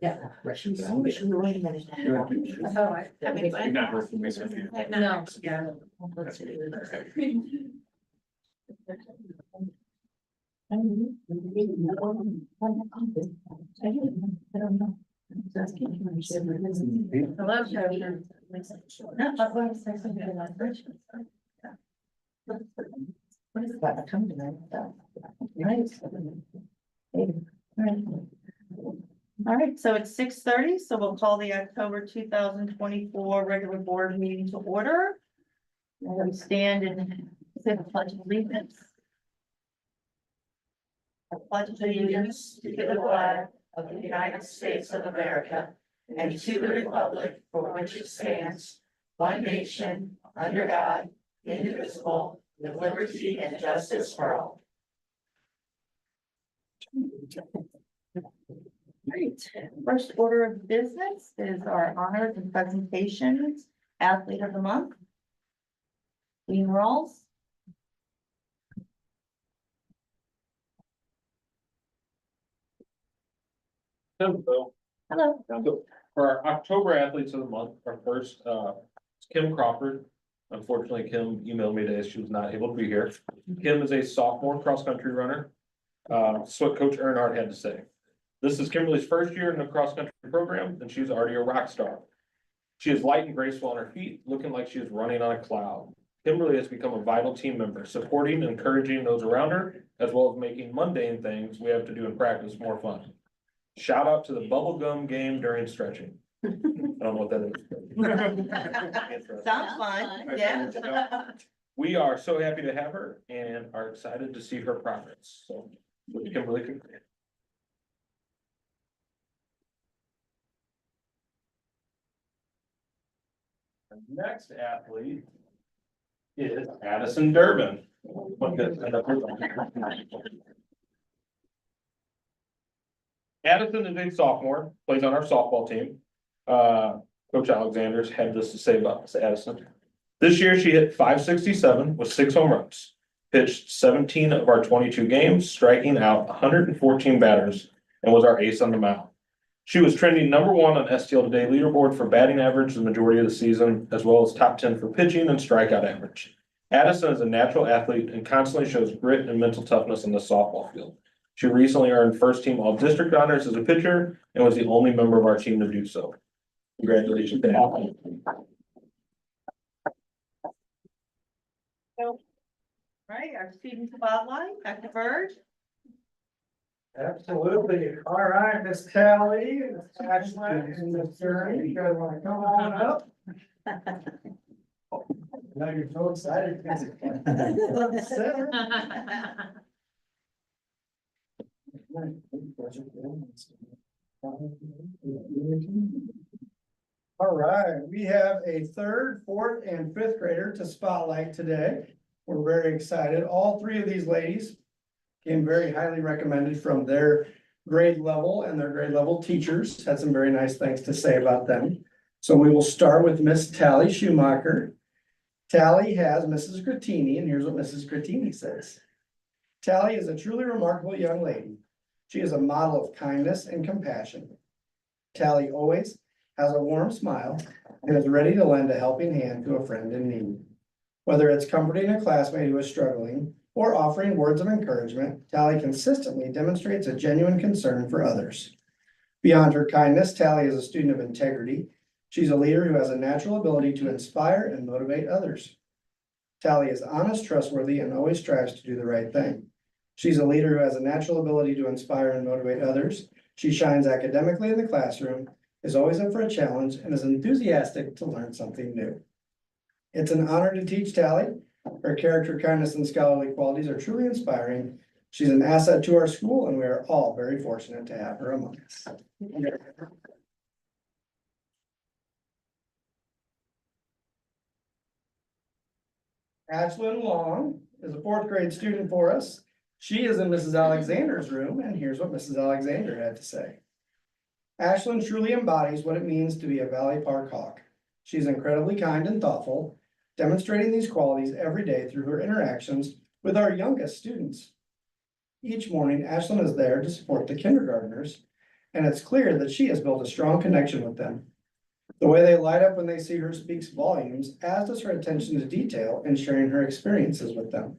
Yeah. Wait a minute. Oh, I mean, You're not working with me. no, yeah. Hello, Joe. What is that? Come tonight. All right, so it's 6:30, so we'll call the October 2024 regular board meeting to order. And we stand and say the pledge of allegiance. I pledge allegiance to the flag of the United States of America and to the republic for which it stands, one nation, under God, indivisible, with liberty and justice for all. Right, first order of business is our honors and presentations, athlete of the month. Dean Rawls. Hello. Hello. So for our October athletes of the month, our first, is Kim Crawford. Unfortunately, Kim emailed me today, she was not able to be here. Kim is a sophomore cross-country runner. That's what Coach Earnhardt had to say. This is Kimberly's first year in the cross-country program, and she's already a rock star. She is light and graceful on her feet, looking like she is running on a cloud. Kimberly has become a vital team member, supporting and encouraging those around her, as well as making mundane things we have to do in practice more fun. Shout out to the bubble gum game during stretching. I don't know what that is. Sounds fun, yeah. We are so happy to have her and are excited to see her progress. So, Kimberly, congrats. Our next athlete is Addison Durbin. Addison is a sophomore, plays on our softball team. Coach Alexander's had this to say about Miss Addison. This year, she hit .567 with 6 home runs, pitched 17 of our 22 games, striking out 114 batters, and was our ace on the mound. She was trending #1 on STL Today leaderboard for batting average the majority of the season, as well as top 10 for pitching and strikeout average. Addison is a natural athlete and constantly shows grit and mental toughness in the softball field. She recently earned first team all-district honors as a pitcher and was the only member of our team to do so. Congratulations to Addison. Right, our student spotlight, Dr. Bird. Absolutely. All right, Miss Tally, Miss Ashland, and Miss Journey, you guys want to come on up? Now you're so excited. All right, we have a 3rd, 4th, and 5th grader to spotlight today. We're very excited. All 3 of these ladies came very highly recommended from their grade level, and their grade level teachers had some very nice things to say about them. So we will start with Miss Tally Schumacher. Tally has Mrs. Grattini, and here's what Mrs. Grattini says. Tally is a truly remarkable young lady. She is a model of kindness and compassion. Tally always has a warm smile and is ready to lend a helping hand to a friend in need. Whether it's comforting a classmate who is struggling or offering words of encouragement, Tally consistently demonstrates a genuine concern for others. Beyond her kindness, Tally is a student of integrity. She's a leader who has a natural ability to inspire and motivate others. Tally is honest, trustworthy, and always strives to do the right thing. She's a leader who has a natural ability to inspire and motivate others. She shines academically in the classroom, is always up for a challenge, and is enthusiastic to learn something new. It's an honor to teach Tally. Her character, kindness, and scholarly qualities are truly inspiring. She's an asset to our school, and we are all very fortunate to have her among us. Ashlyn Long is a 4th grade student for us. She is in Mrs. Alexander's room, and here's what Mrs. Alexander had to say. Ashlyn truly embodies what it means to be a Valley Park Hawk. She's incredibly kind and thoughtful, demonstrating these qualities every day through her interactions with our youngest students. Each morning, Ashlyn is there to support the kindergartners and it's clear that she has built a strong connection with them. The way they light up when they see her speaks volumes, as does her attention to detail in sharing her experiences with them.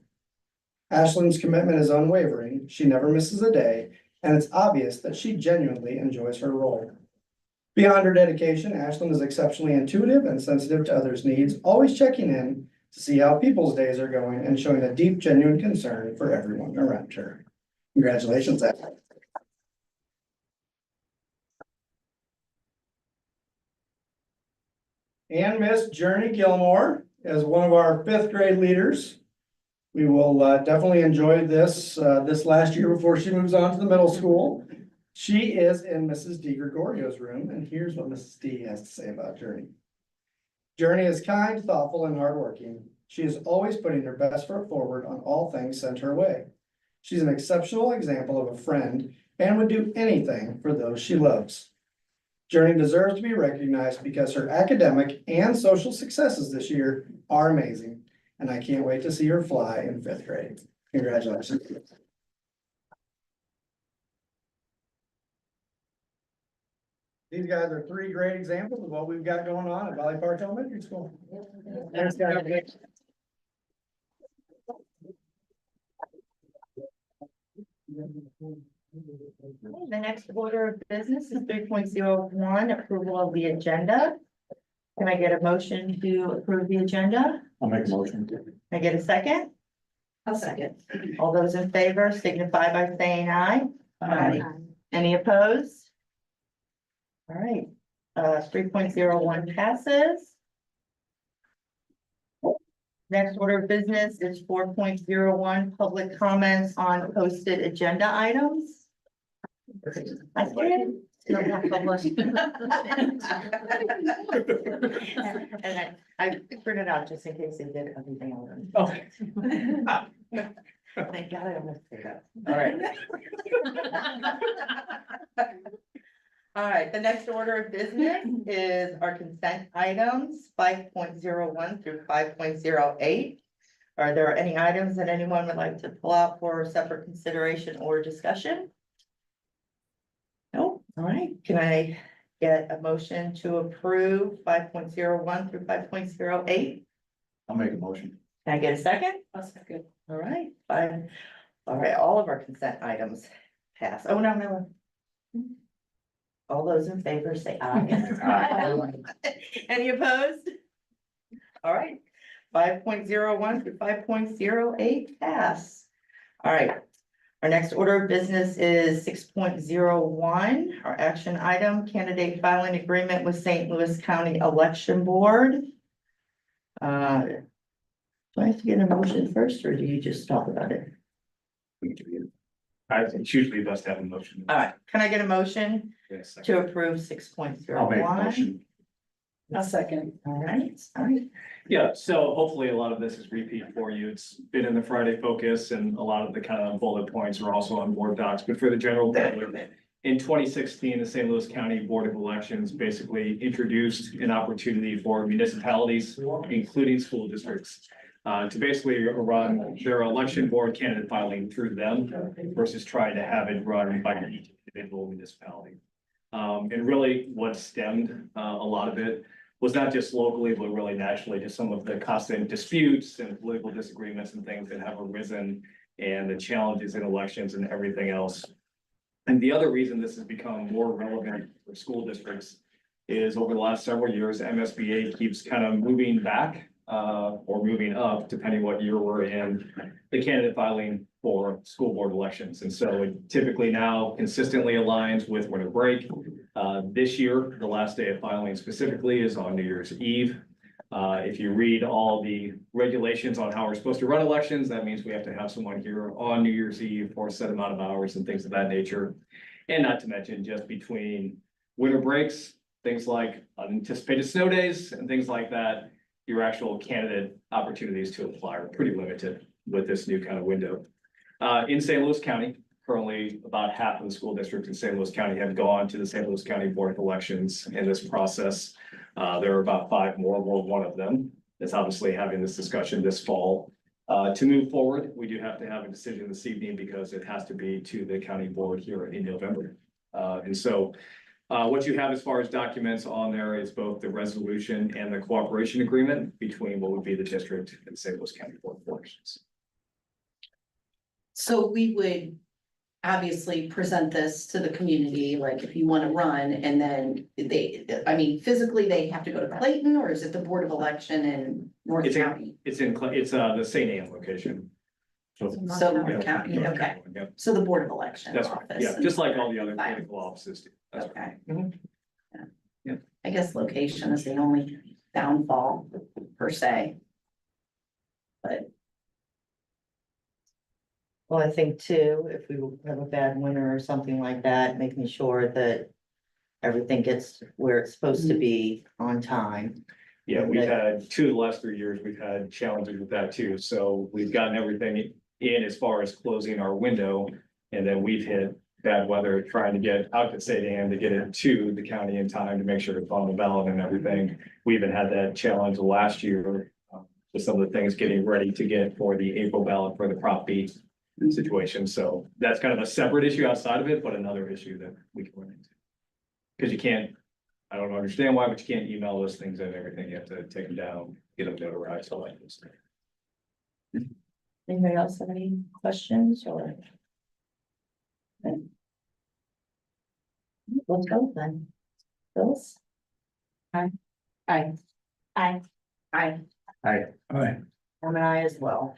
Ashlyn's commitment is unwavering, she never misses a day, and it's obvious that she genuinely enjoys her role. Beyond her dedication, Ashlyn is exceptionally intuitive and sensitive to others' needs, always checking in to see how people's days are going and showing a deep, genuine concern for everyone around her. Congratulations, Ashlyn. And Miss Journey Gilmore is one of our fifth grade leaders. We will definitely enjoy this last year before she moves on to the middle school. She is in Mrs. D. Gregorio's room, and here's what Mrs. D has to say about Journey. Journey is kind, thoughtful, and hardworking. She is always putting her best foot forward on all things sent her way. She's an exceptional example of a friend and would do anything for those she loves. Journey deserves to be recognized because her academic and social successes this year are amazing, and I can't wait to see her fly in fifth grade. Congratulations. These guys are three great examples of what we've got going on at Valley Park Elementary School. Thanks, guys. The next order of business is 3.01, approval of the agenda. Can I get a motion to approve the agenda? I'll make a motion. Can I get a second? I'll second. All those in favor signify by saying aye. Any opposed? All right, 3.01 passes. Next order of business is 4.01, public comments on posted agenda items. I did. No, not published. And I figured it out just in case they did everything else. Okay. Thank God I almost forgot. All right. All right, the next order of business is our consent items, 5.01 through 5.08. Are there any items that anyone would like to pull out for separate consideration or discussion? No, all right, can I get a motion to approve 5.01 through 5.08? I'll make a motion. Can I get a second? I'll second. All right, fine. All right, all of our consent items pass. Oh, no. All those in favor say aye. Aye. Any opposed? All right, 5.01 through 5.08 pass. All right, our next order of business is 6.01, our action item, candidate filing agreement with St. Louis County Election Board. Do I have to get a motion first, or do you just talk about it? I think it's usually best to have a motion. All right, can I get a motion Yes. to approve 6.01? I'll make a motion. I'll second. All right. Yeah, so hopefully a lot of this is repeat for you. It's been in the Friday focus and a lot of the kind of bullet points are also on board docs, but for the general public. In 2016, the St. Louis County Board of Elections basically introduced an opportunity for municipalities, including school districts, to basically run their election board candidate filing through them versus trying to have it run by each individual municipality. And really what stemmed a lot of it was not just locally, but really nationally, just some of the constant disputes and political disagreements and things that have arisen and the challenges in elections and everything else. And the other reason this has become more relevant for school districts is over the last several years, MSBA keeps kind of moving back or moving up, depending what year we're in, the candidate filing for school board elections. And so it typically now consistently aligns with winter break. This year, the last day of filing specifically is on New Year's Eve. If you read all the regulations on how we're supposed to run elections, that means we have to have someone here on New Year's Eve for a set amount of hours and things of that nature. And not to mention just between winter breaks, things like unanticipated snow days and things like that, your actual candidate opportunities to apply are pretty limited with this new kind of window. In St. Louis County, currently about half of the school districts in St. Louis County have gone to the St. Louis County Board of Elections in this process. There are about 5 more. We're one of them that's obviously having this discussion this fall. To move forward, we do have to have a decision this evening because it has to be to the county board here in November. And so what you have as far as documents on there is both the resolution and the cooperation agreement between what would be the district and St. Louis County Board of Elections. So we would obviously present this to the community, like if you want to run, and then I mean, physically they have to go to Clayton, or is it the Board of Election in North It's in- County? It's the St. Anne location. So North County, North okay, County, yep. so the Board of Election That's right, office. yeah, just like all the other Fine. political offices do. That's right. Okay. Mhm. Yeah. I guess location is the only downfall per se. But Well, I think too, if we have a bad winter or something like that, making sure that everything gets where it's supposed to be on time. Yeah, we've had two of the last 3 years, we've had challenges with that too. So we've gotten everything in as far as closing our window. And then we've hit bad weather trying to get out to St. Anne to get it to the county in time to make sure it's on the ballot and everything. We even had that challenge last year with some of the things getting ready to get for the April ballot for the Prop B situation. So that's kind of a separate issue outside of it, but another issue that we can run into. Because you can't, I don't understand why, but you can't email those things and everything. You have to take them down, get them notarized, all that good stuff. Anybody else have any questions or? Okay. Let's go then. Phyllis? Aye. Aye. Aye. Aye. I'm an aye as well.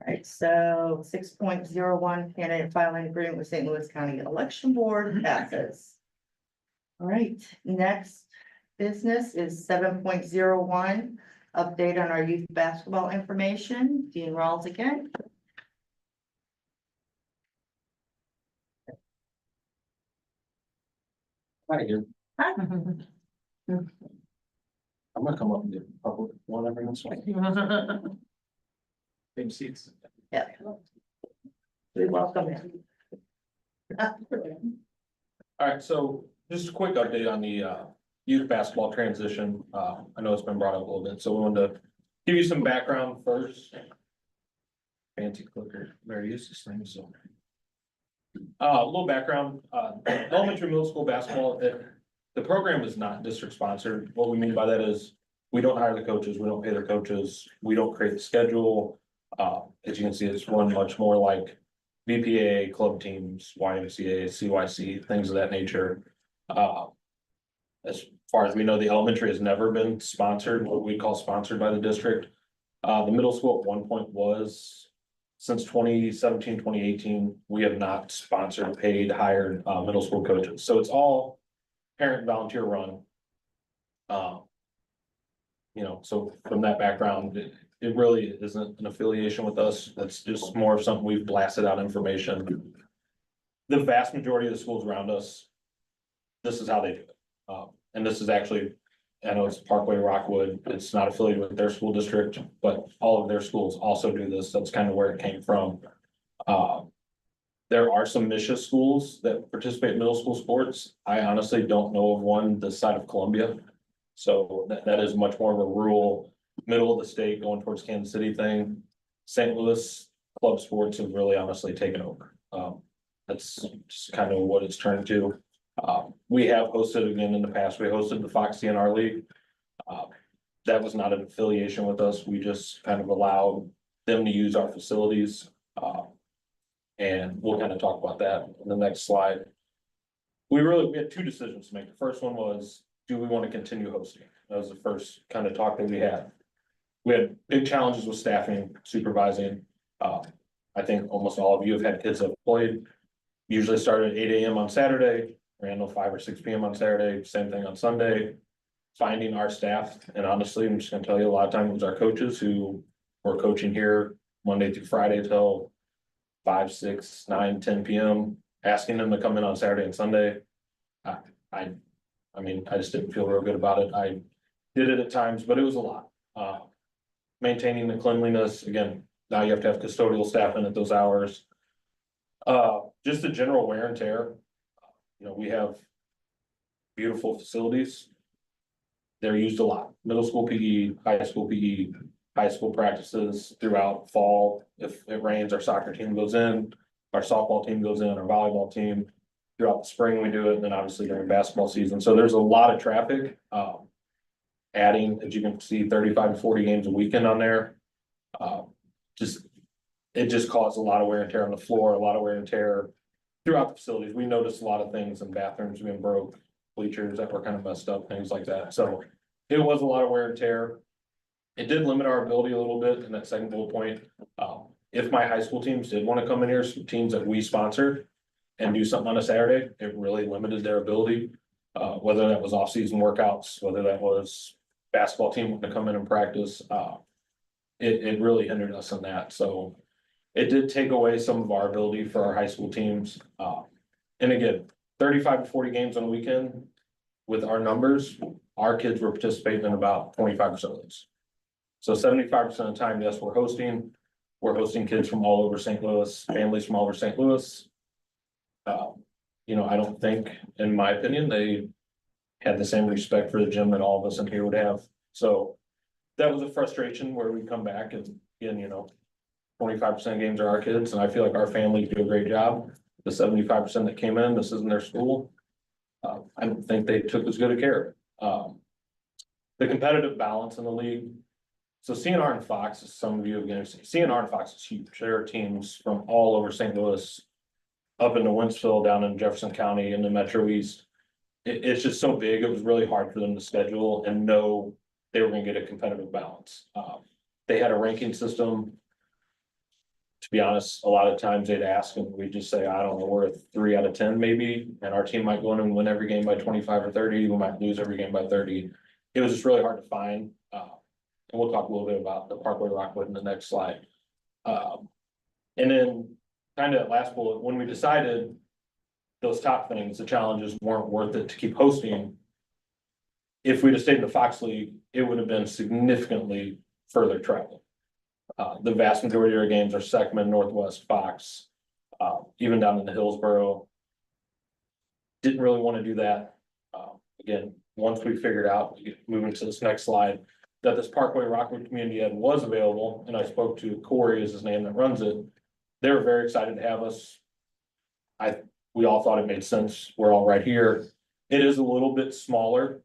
Alright, so 6.01 candidate filing agreement with St. Louis County Election Board passes. All right, next business is 7.01, update on our youth basketball information. Dean Rawls again. Hi, dude. Hi. I'm gonna come up and do public one every once in a while. Same seats. Yeah. We welcome you. All right, so just a quick update on the youth basketball transition. I know it's been brought up a little bit, so we wanted to give you some background first. Fancy clicker, very used to this thing, so. A little background, elementary, middle school basketball, the program is not district sponsored. What we mean by that is we don't hire the coaches, we don't pay the coaches, we don't create the schedule. As you can see, it's run much more like VPA, club teams, YMCA, CYC, things of that nature. As far as we know, the elementary has never been sponsored, what we call sponsored by the district. The middle school at one point was, since 2017, 2018, we have not sponsored, paid, hired, middle school coaches. So it's all parent volunteer run. You know, so from that background, it really isn't an affiliation with us. That's just more of something we've blasted out information. The vast majority of the schools around us, this is how they do it. And this is actually, I know it's Parkway Rockwood, it's not affiliated with their school district, but all of their schools also do this. That's kind of where it came from. There are some Misha schools that participate in middle school sports. I honestly don't know of one this side of Columbia. So that is much more of a rural, middle of the state going towards Kansas City thing. St. Louis club sports have really honestly taken over. That's just kind of what it's turned to. We have hosted again in the past, we hosted the Fox DNR League. That was not an affiliation with us. We just kind of allowed them to use our facilities. And we'll kind of talk about that in the next slide. We had two decisions to make. The first one was, do we want to continue hosting? That was the first kind of talk that we had. We had big challenges with staffing, supervising. I think almost all of you have had kids that have played. Usually started at 8 AM on Saturday, ran till 5 or 6 PM on Saturday, same thing on Sunday. Finding our staff, and honestly, I'm just gonna tell you, a lot of times it was our coaches who were coaching here Monday through Friday till 5, 6, 9, 10 PM, asking them to come in on Saturday and Sunday. I mean, I just didn't feel real good about it. I did it at times, but it was a lot. Maintaining the cleanliness, again, now you have to have custodial staff in at those hours. Just the general wear and tear. You know, we have beautiful facilities. They're used a lot. Middle school PE, high school PE, high school practices throughout fall. If it rains, our soccer team goes in, our softball team goes in, our volleyball team. Throughout the spring, we do it, and then obviously during basketball season, so there's a lot of traffic, adding, as you can see, 35 to 40 games a weekend on there. Just, it just caused a lot of wear and tear on the floor, a lot of wear and tear throughout the facilities. We noticed a lot of things in bathrooms being broke, bleachers that were kind of messed up, things like that, so it was a lot of wear and tear. It did limit our ability a little bit in that second bullet point. If my high school teams did want to come in here, some teams that we sponsored and do something on a Saturday, it really limited their ability. Whether that was off-season workouts, whether that was basketball team wanting to come in and practice, it really hindered us in that, so it did take away some of our ability for our high school teams. And again, 35 to 40 games on a weekend, with our numbers, our kids were participating in about 25% of those. So 75% of the time, yes, we're hosting kids from all over St. Louis, families from all over St. Louis. You know, I don't think, in my opinion, they had the same respect for the gym that all of us in here would have. So that was a frustration where we come back and, again, you know, 25% of games are our kids, and I feel like our families do a great job. The 75% that came in, this isn't their school. I don't think they took as good a care. The competitive balance in the league. So CNR and Fox, as some of you have gonna see, CNR and Fox is huge. There are teams from all over St. Louis, up into Wentzville, down in Jefferson County, in the Metro East. It's just so big, it was really hard for them to schedule and know they were gonna get a competitive balance. They had a ranking system. To be honest, a lot of times they'd ask and we'd just say, I don't know, we're a 3 out of 10 maybe, and our team might go in and win every game by 25 or 30, we might lose every game by 30. It was just really hard to find. And we'll talk a little bit about the Parkway Rockwood in the next slide. And then kind of last bullet, when we decided those top things, the challenges weren't worth it to keep hosting. If we'd have stayed in the Fox League, it would have been significantly further travel. The vast majority of our games are Seckman, Northwest, Fox, even down in the Hillsboro. Didn't really want to do that. Again, once we figured out, moving to this next slide, that this Parkway Rockwood Community Ed was available, and I spoke to Corey, is his name that runs it. They were very excited to have us. We all thought it made sense. We're all right here. It is a little bit smaller.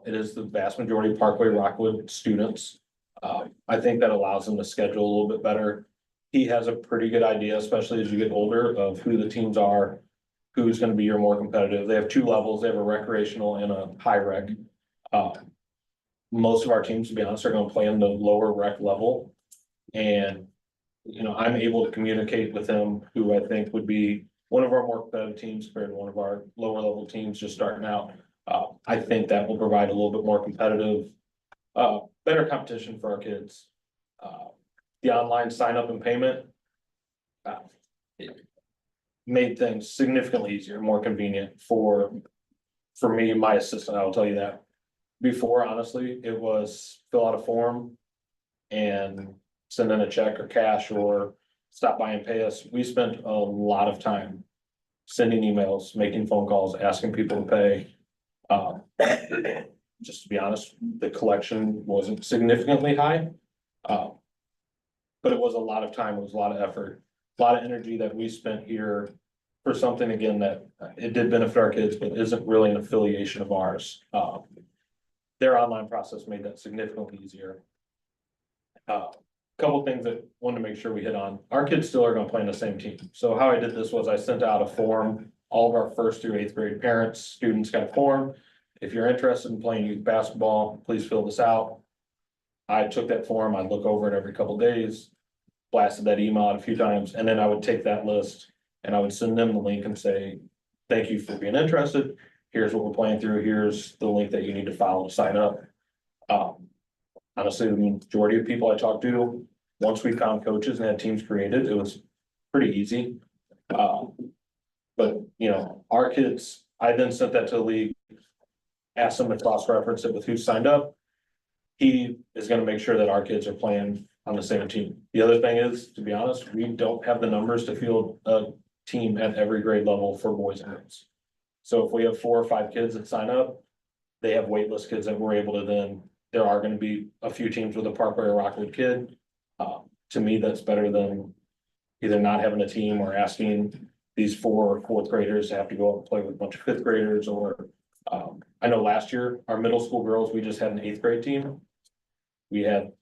It is the vast majority of Parkway Rockwood students. I think that allows them to schedule a little bit better. He has a pretty good idea, especially as you get older, of who the teams are, who's gonna be your more competitive. They have 2 levels. They have a recreational and a high rec. Most of our teams, to be honest, are gonna play in the lower rec level. And, you know, I'm able to communicate with him, who I think would be one of our more competitive teams compared to one of our lower level teams just starting out. I think that will provide a little bit more competitive, better competition for our kids. The online sign up and payment. It made things significantly easier, more convenient for me and my assistant, I will tell you that. Before, honestly, it was fill out a form and send in a check or cash or stop by and pay us. We spent a lot of time sending emails, making phone calls, asking people to pay. Just to be honest, the collection wasn't significantly high. But it was a lot of time, it was a lot of effort, a lot of energy that we spent here for something, again, that it did benefit our kids, but isn't really an affiliation of ours. Their online process made that significantly easier. Couple things that I wanted to make sure we hit on. Our kids still are gonna play in the same team. So how I did this was I sent out a form. All of our 1st through 8th grade parents, students got a form. If you're interested in playing youth basketball, please fill this out. I took that form, I'd look over it every couple days, blasted that email out a few times, and then I would take that list and I would send them the link and say, thank you for being interested. Here's what we're playing through. Here's the link that you need to follow to sign up. Honestly, the majority of people I talked to, once we found coaches and had teams created, it was pretty easy. But, you know, our kids, I then sent that to the league, asked them to cross-reference it with who signed up. He is gonna make sure that our kids are playing on the same team. The other thing is, to be honest, we don't have the numbers to field a team at every grade level for boys and girls. So if we have 4 or 5 kids that sign up, they have waitlist kids that we're able to then, there are gonna be a few teams with a Parkway or Rockwood kid. To me, that's better than either not having a team or asking these 4th graders have to go out and play with a bunch of 5th graders or, I know last year, our middle school girls, we just had an 8th grade team. We had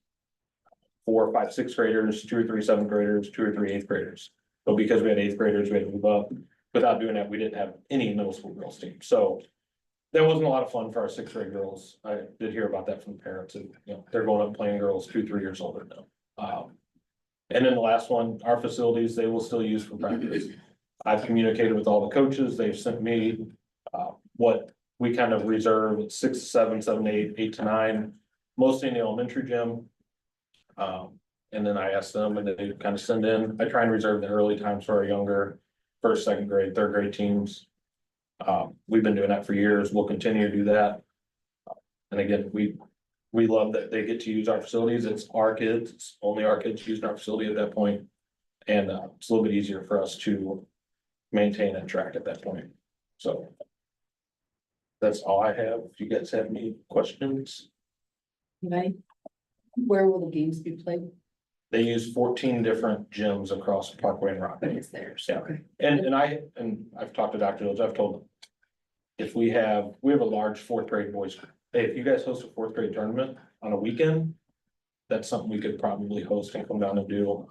4, 5, 6th graders, 2 or 3 7th graders, 2 or 3 8th graders. But because we had 8th graders, we had to move up. Without doing that, we didn't have any middle school girls team. So that wasn't a lot of fun for our 6th grade girls. I did hear about that from the parents and, you know, they're going up playing girls 2, 3 years older now. And then the last one, our facilities, they will still use for practice. I've communicated with all the coaches. They've sent me what we kind of reserve at 6 to 7, 7 to 8, 8 to 9, mostly in the elementary gym. And then I ask them and they kind of send in, I try and reserve the early times for our younger 1st, 2nd grade, 3rd grade teams. We've been doing that for years. We'll continue to do that. And again, we love that they get to use our facilities. It's our kids, it's only our kids using our facility at that point. And it's a little bit easier for us to maintain and track at that point. So that's all I have. If you guys have any questions, Right? Where will the games be played? they use 14 different gyms across Parkway and But Rockaway. it's theirs. Yeah. Okay. And I've talked to Dr. Hills, I've told them. If we have a large 4th grade boys, group. Hey, if you guys host a 4th grade tournament on a weekend. That's something we could probably host and come down and do.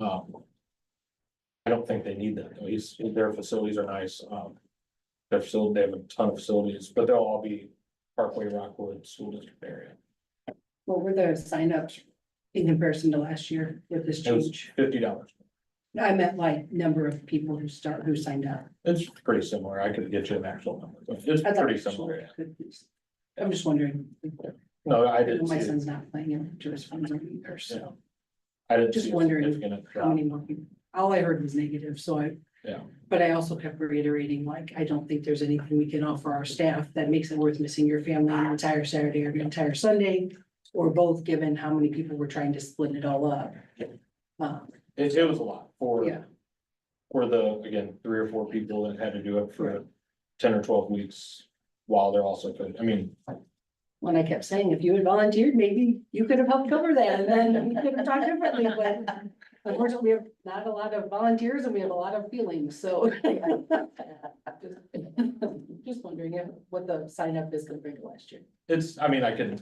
I don't think they need that, though. Their facilities are nice. Their facility, they have a ton of facilities, but they'll all be Parkway, Rockwood School District area. What were the signups in comparison to last year with this It was change? $50. I meant like number of people who signed up. It's pretty similar. I could get you an actual number, but it's I thought pretty it was similar. Yeah. good. I'm just wondering. No, I didn't My see it. son's not playing in tourist funds either, so I didn't just see a wondering significant how drop. many more people, all I heard was negative, so I. Yeah. But I also kept reiterating, like, I don't think there's anything we can offer our staff that makes it worth missing your family an entire Saturday or an entire Sunday. Or both, given how many people were trying to split it all up. It was a lot Yeah. for the, again, 3 or 4 people that had to do it for 10 or 12 weeks. While they're also good, I mean, When I kept saying, if you had volunteered, maybe you could have helped cover that, and then we could have talked differently, but. Unfortunately, we have not a lot of volunteers and we have a lot of feelings, so. Just wondering what the sign up is compared to last year. I mean, I can,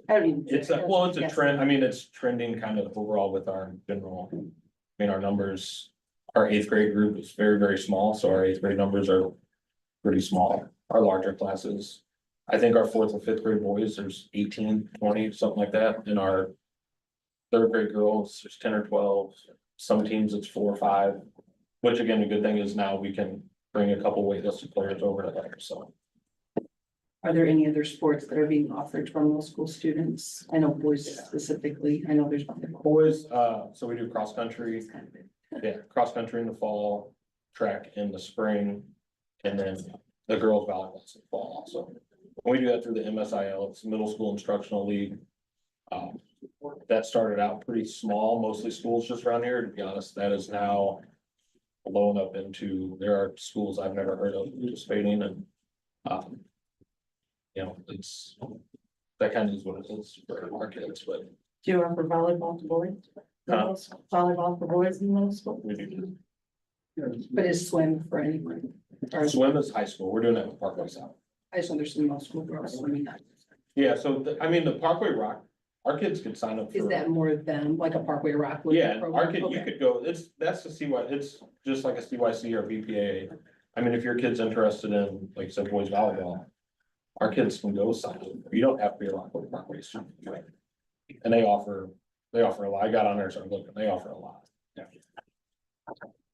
I don't even. it's a trend, I mean, it's trending kind of overall with our general. I mean, our numbers, our 8th grade group is very, very small, so our 8th grade numbers are pretty small, our larger classes. I think our 4th and 5th grade boys, there's 18, 20, something like that, in our 3rd grade girls, there's 10 or 12, some teams it's 4 or 5. Which again, the good thing is now we can bring a couple waitlisted players over to there, so. Are there any other sports that are being offered from middle school students? I know boys specifically, I know there's. Boys, so we do cross country, yeah, cross country in the fall, track in the spring, and then the girls volleyball in the fall also. We do that through the MSIL, it's Middle School Instructional League. That started out pretty small, mostly schools just around here, to be honest, that is now blown up into, there are schools I've never heard of participating and, you know, that kind of is what it is for our kids, but Do you offer volleyball to boys? Huh? Volleyball for boys in middle school? we do. But is swim for anyone? Or Swim is high school, we're doing that with Parkway South. I just know there's some middle school girls swimming. Yeah, so I mean, the Parkway Rock, our kids could sign up for. Is that more than like a Parkway Rock? Yeah, program? our kid, you Okay. could go, that's the it's just like a CYC or BPA. I mean, if your kid's interested in, like, say, boys volleyball. Our kids can go sign up, you don't have to be a Rockwood Parkway student. And they offer a lot, I got on there, so I'm looking, they offer a lot. Yeah.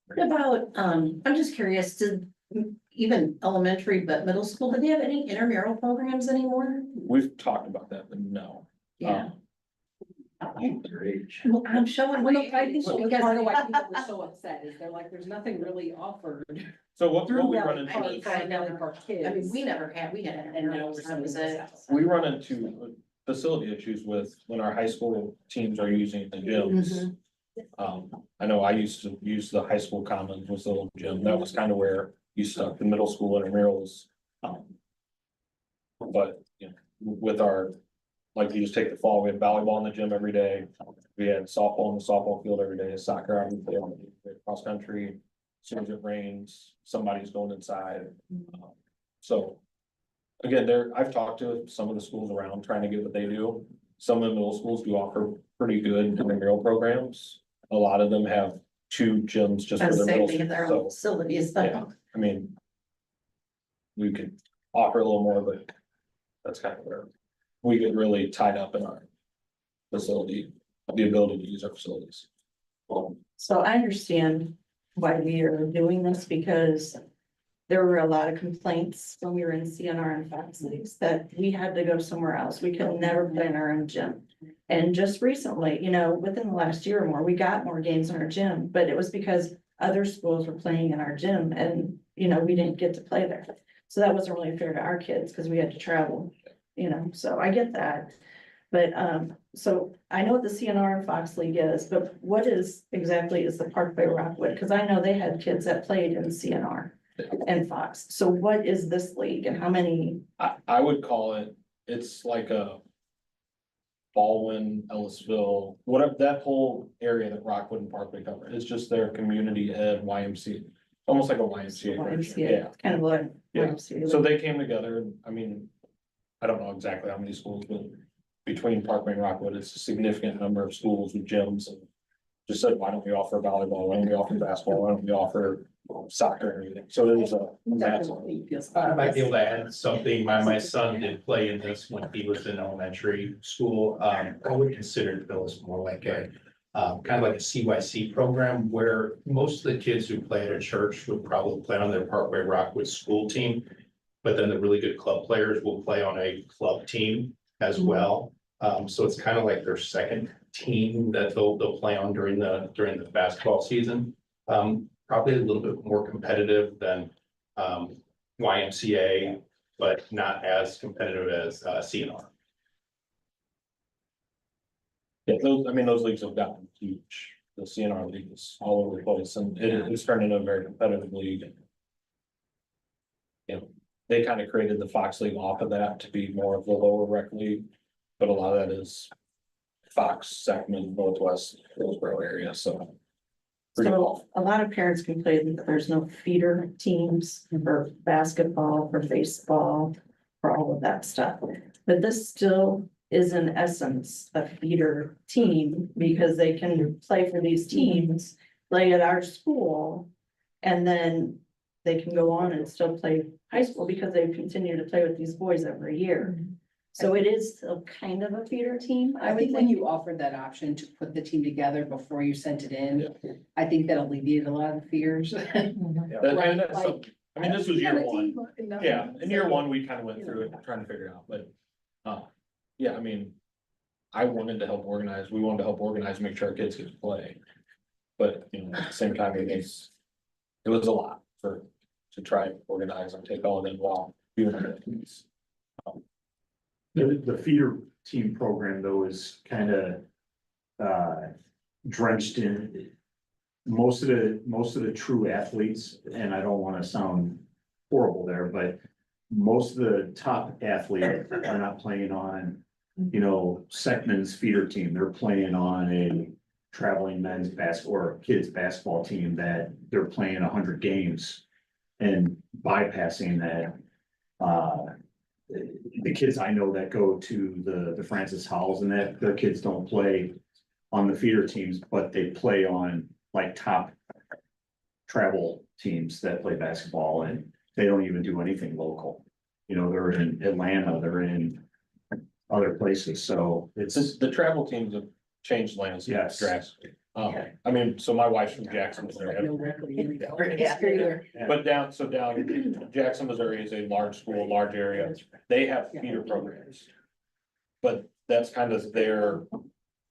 What about, I'm just curious, did even elementary, but middle school, do they have any intramural programs anymore? We've talked about that, but no. Yeah. Their age. Well, I'm showing. Well, no, I think so, because part of why people were so upset is they're like, there's nothing really offered. So what Through we run Valley into, Park, mean, for I Valley know. Park I mean, kids. we never had And now we're that was seeing it. this. we run into facility issues with when our high school teams are using the gyms. I know I used to use the high school commons was the old gym, that was kind of where you stuck the middle school intramurals. But, you know, with our, like, you just take the fall, we had volleyball in the gym every day. We had softball in the softball field every day, soccer on the field, cross country. soon as it rains, somebody's going inside. So. Again, I've talked to some of the schools around trying to get what they do. Some of the middle schools do offer pretty good intramural programs. A lot of them have 2 gyms just for And their same middle, thing in their own so, facilities, yeah, I mean. We could offer a little more, but that's kind of where we get really tied up in our facility, the ability to use our facilities. So I understand why we are doing this because there were a lot of complaints when we were in CNR and Fox Leagues that we had to go somewhere else. We could never play in our own gym. And just recently, within the last year or more, we got more games in our gym, but it was because other schools were playing in our gym and, we didn't get to play there. So that wasn't really fair to our kids because we had to travel, so I get that. But, so I know what the CNR and Fox League is, but what exactly is the Parkway Rockwood? Because I know they had kids that played in CNR and Fox. So what is this league and how many? I would call it's like a. Baldwin, Ellisville, whatever, that whole area that Rockwood and Parkway cover, it's just their community ed YMCA. Almost like a YMCA version, yeah. YMCA, kind of like. Yeah. YMCA. So they came together, and I mean, I don't know exactly how many schools, but between Parkway and Rockwood, it's a significant number of schools with gyms and. Just said, why don't we offer volleyball, why don't we offer basketball, why don't we offer soccer and everything, so it is a massive. I might be able to add something. My son did play in this when he was in elementary school. I would consider Phyllis more like a kind of like a CYC program where most of the kids who play at a church would probably play on their Parkway Rockwood school team. But then the really good club players will play on a club team as well. So it's kind of like their second team that they'll play on during the basketball season. Probably a little bit more competitive than YMCA, but not as competitive as CNR. Yeah, those leagues have gotten huge, the CNR league is all over the place, and it's turned into a very competitive league. They kind of created the Fox League off of that to be more of the lower rec league, but a lot of that is. Fox, Sacramento, Northwest, Hillsborough area, so. Pretty So cool. a lot of parents complain that there's no feeder teams for basketball, for baseball, for all of that stuff. But this still is in essence a feeder team because they can play for these teams, play at our school. And then they can go on and still play high school because they continue to play with these boys every year. So it is still kind of a feeder team, I think when you offered that option to put the team together before you sent it in, I think that alleviated a lot of the fears. Yeah, and that's something- I mean, this was year one, yeah, in year one, we kind of went through it, trying to figure it out, but. Yeah, I mean. I wanted to help organize, we wanted to help organize, make sure our kids could play. But, at the same time, it was a lot to try and organize and take all of them while doing it. The feeder team program though is kind of drenched in most of the true athletes, and I don't want to sound horrible there, but most of the top athletes are not playing on, Seckman's feeder team. They're playing on a traveling men's basketball or kids basketball team that they're playing 100 games and bypassing that. The kids I know that go to the Francis Howells and that their kids don't play on the feeder teams, but they play on like top travel teams that play basketball, and they don't even do anything local. They're in Atlanta, they're in other places, so it's. The travel teams have changed landscape Yes. drastically. I mean, so my wife's from Jackson, Missouri. But down Jackson, Missouri is a large school, large area. They have feeder programs. But that's kind of they're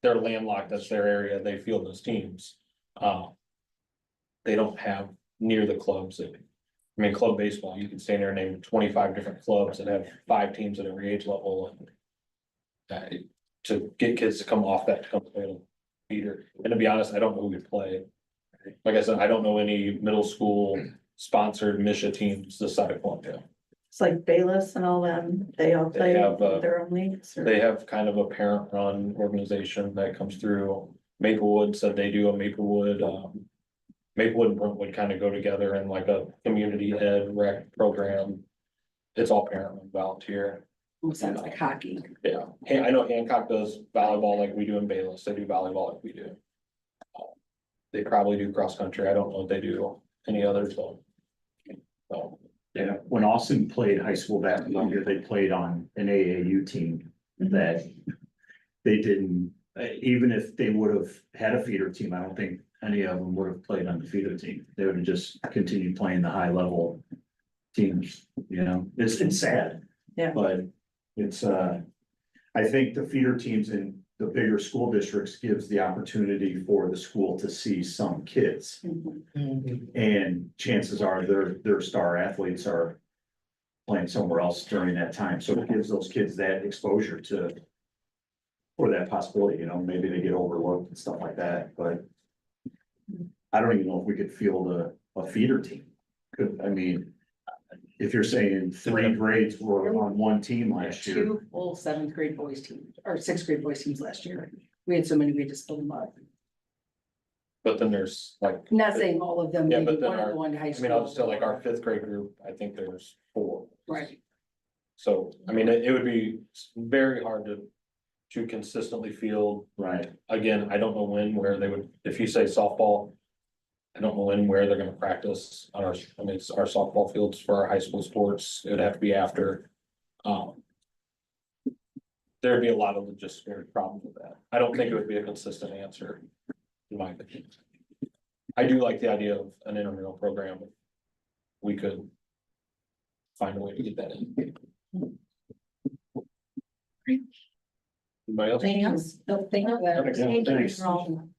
landlocked, that's their area. They field those teams. They don't have near the clubs that, club baseball, you can stand there and name 25 different clubs that have 5 teams at every age level. And to get kids to come off that to come play a feeder. And to be honest, I don't know who would play. Like I said, I don't know any middle school sponsored Misha teams this side of Columbia. It's like Bayless and all them, they all play They have, their own leagues. or- They have kind of a parent run organization that comes through. Maplewood said they do a Maplewood, Maplewood and Brentwood kind of go together in like a community ed rec program. It's all parent and volunteer. Almost sounds like hockey. Yeah, I know Hancock does volleyball like we do in Bayless. They do volleyball like we do. They probably do cross country. I don't know if they do any others, so. So, Yeah, when Austin played high school basketball here, they played on an AAU team that they didn't, even if they would have had a feeder team, I don't think any of them would have played on the feeder team. They would have just continued playing the high level teams, you know, it's sad. Yeah. But it's, I think the feeder teams in the bigger school districts gives the opportunity for the school to see some kids. And chances are their star athletes are playing somewhere else during that time, so it gives those kids that exposure to. For that possibility, you know, maybe they get overlooked and stuff like that, but. I don't even know if we could field a feeder team. I mean, if you're saying 3 grades were on one team last year. 2 full 7th grade boys teams, or 6th grade boys teams last year. We had so many, we just split them up. but then there's like, Not saying all of them, Yeah, maybe but then one of our- the one high I school. mean, I'll just tell like our 5th grade group, I think there's 4. Right, So, I mean, it would be very hard to consistently field. Right, Again, I don't know when, where they would, if you say softball. I don't know when, where they're gonna practice on our, I mean, it's our softball fields for our high school sports, it would have to be after. There'd be a lot of logistical problems with that. I don't think it would be a consistent answer, in my opinion. I do like the idea of an intramural program. We could find a way to get that in. Anybody else? Anything else? don't think of that. Thank you, thanks. Ron.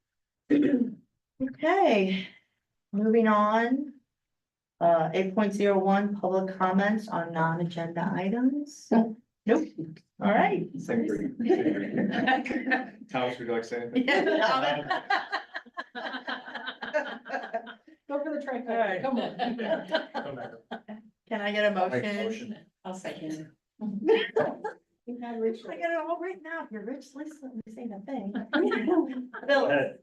Okay, moving on. 8.01, public comments on non-agenda items. Nope, all right. Same for you. Thomas, would you like to say anything? Go for the All right. trifecta, come on. Can I get a Make a motion? motion. I'll second. I got it all written out here, Rich, listen, let me say the thing. Bill. Go ahead.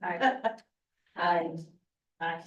Aye. Aye.